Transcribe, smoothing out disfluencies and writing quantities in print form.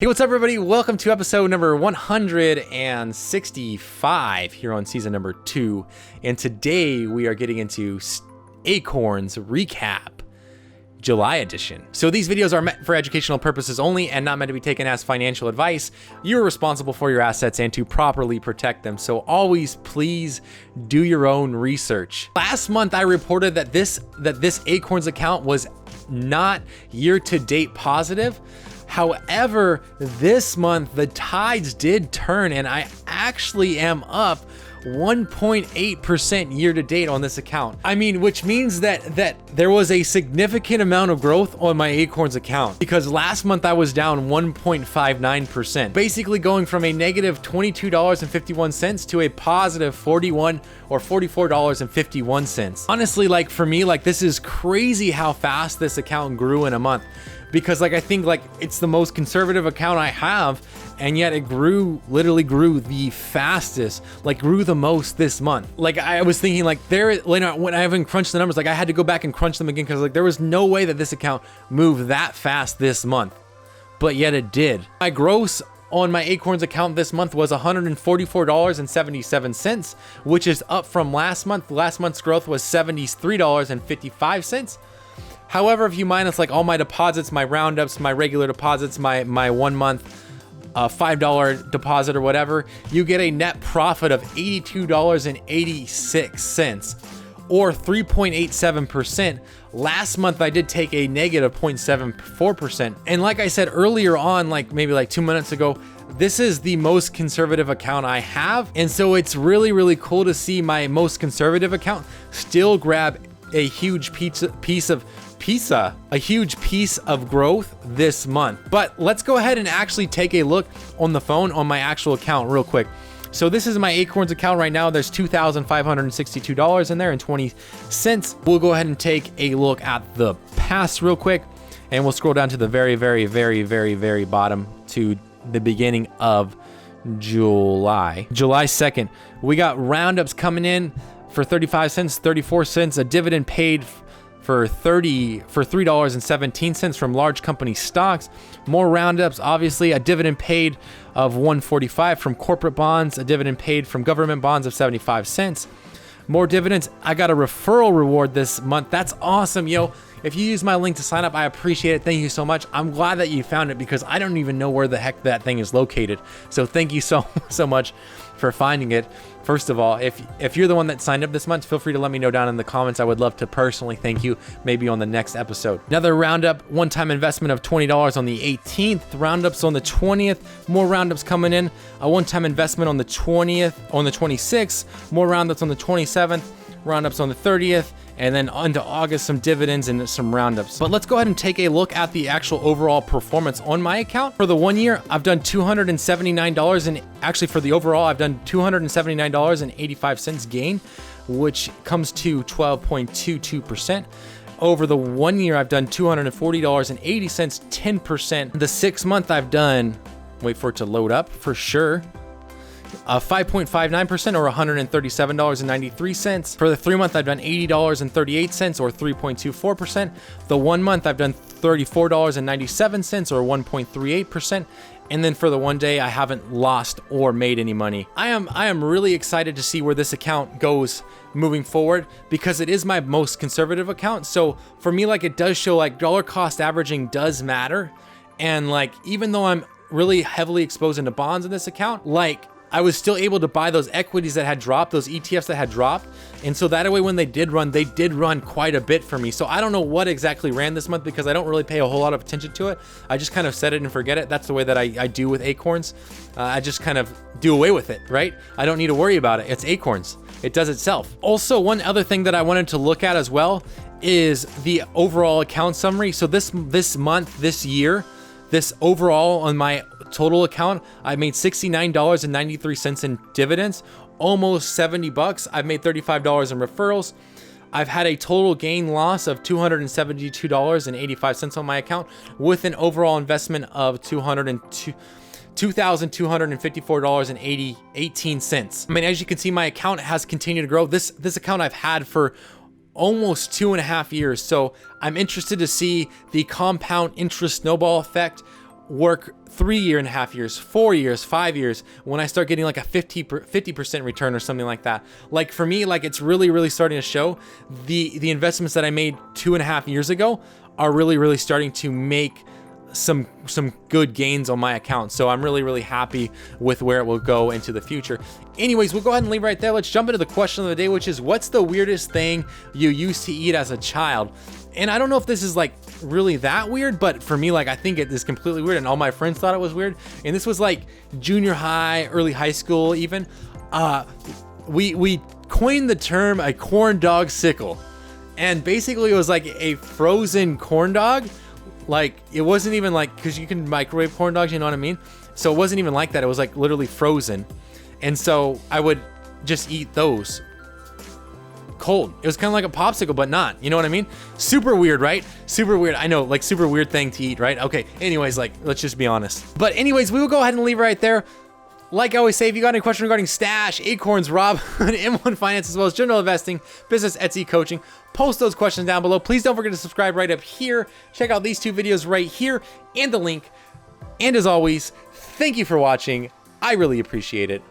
Hey, what's up, everybody? Welcome to episode number 165 here on season number 2. And today we are getting into Acorns Recap July Edition. So these videos are meant for educational purposes only and not meant to be taken as financial advice. You're responsible for your assets and to properly protect them. So always please do your own research. Last month I reported that this Acorns account was not year-to-date positive. However, this month the tides did turn and I actually am up 1.8% year to date on this account. I mean, which means that there was a significant amount of growth on my Acorns account, because last month I was down 1.59%, basically going from a negative $22.51 to a positive $41 or $44.51. Honestly, like for me, like this is crazy how fast this account grew in a month. Because like I think like it's the most conservative account I have, and yet it literally grew the fastest, like grew the most this month. Like I was thinking like later when I haven't crunched the numbers, like I had to go back and crunch them again because like there was no way that this account moved that fast this month, but yet it did. My gross on my Acorns account this month was $144.77, which is up from last month. Last month's growth was $73.55. However, if you minus like all my deposits, my roundups, my regular deposits, my 1 month $5 deposit or whatever, you get a net profit of $82.86 or 3.87%. Last month I did take a negative 0.74%. And like I said earlier on, like maybe like 2 minutes ago, this is the most conservative account I have. And so it's really, really cool to see my most conservative account still grab a huge piece of growth this month. But let's go ahead and actually take a look on the phone on my actual account real quick. So this is my Acorns account right now. There's $2,562 in there and 20 cents. We'll go ahead and take a look at the past real quick, and we'll scroll down to the very, very, very, very, very bottom to the beginning of July 2nd. We got roundups coming in for 35 cents, 34 cents, a dividend paid for $3.17 from large company stocks. More roundups, obviously, a dividend paid of $1.45 from corporate bonds, a dividend paid from government bonds of 75 cents. More dividends. I got a referral reward this month. That's awesome, yo. If you use my link to sign up, I appreciate it. Thank you so much. I'm glad that you found it because I don't even know where the heck that thing is located. So thank you so much for finding it. First of all, if you're the one that signed up this month, feel free to let me know down in the comments. I would love to personally thank you, maybe on the next episode. Another roundup, one-time investment of $20 on the 18th, roundups on the 20th, more roundups coming in, a one-time investment on the 20th, on the 26th, more roundups on the 27th, roundups on the 30th, and then onto August, some dividends and some roundups. But let's go ahead and take a look at the actual overall performance on my account. For the 1 year, I've done $279, and actually for the overall, I've done $279.85 gain, which comes to 12.22%. Over the 1 year, I've done $240.80, 10%. The 6 month, I've done, wait for it to load up for sure, 5.59% or $137.93. For the 3 month, I've done $80.38 or 3.24%. The 1 month, I've done $34.97 or 1.38%. And then for the 1 day, I haven't lost or made any money. I am really excited to see where this account goes moving forward because it is my most conservative account. So for me, like it does show like dollar cost averaging does matter. And like, even though I'm really heavily exposed into bonds in this account, like I was still able to buy those equities that had dropped, those ETFs that had dropped. And so that way when they did run quite a bit for me. So I don't know what exactly ran this month because I don't really pay a whole lot of attention to it. I just kind of set it and forget it. That's the way that I do with Acorns. I just kind of do away with it, right? I don't need to worry about it. It's Acorns. It does itself. Also, one other thing that I wanted to look at as well is the overall account summary. So this month, this year, this overall on my total account, I made $69.93 in dividends, almost $70. I've made $35 in referrals. I've had a total gain loss of $272.85 on my account with an overall investment of $2,254.18. I mean, as you can see, my account has continued to grow. This account I've had for almost 2.5 years. So I'm interested to see the compound interest snowball effect work 3.5 years, 4 years, 5 years, when I start getting like a 50% return or something like that. Like for me, like it's really starting to show the investments that I made 2.5 years ago are really starting to make some good gains on my account. So I'm really happy with where it will go into the future. Anyways, we'll go ahead and leave right there. Let's jump into the question of the day, which is, what's the weirdest thing you used to eat as a child? And I don't know if this is like really that weird, but for me, like I think it is completely weird, and all my friends thought it was weird. And this was like junior high, early high school even. We coined the term a corn dog sickle. And basically it was like a frozen corn dog. Like it wasn't even like, because you can microwave corn dogs, you know what I mean? So it wasn't even like that. It was like literally frozen. And so I would just eat those cold. It was kind of like a popsicle, but not, you know what I mean? Super weird, right? Super weird. I know, like super weird thing to eat, right? Okay. Anyways, like, let's just be honest. But anyways, we will go ahead and leave right there. Like I always say, if you got any question regarding Stash, Acorns, Rob, M1 Finance, as well as general investing, business, Etsy, coaching, post those questions down below. Please don't forget to subscribe right up here. Check out these 2 videos right here and the link. And as always, thank you for watching. I really appreciate it.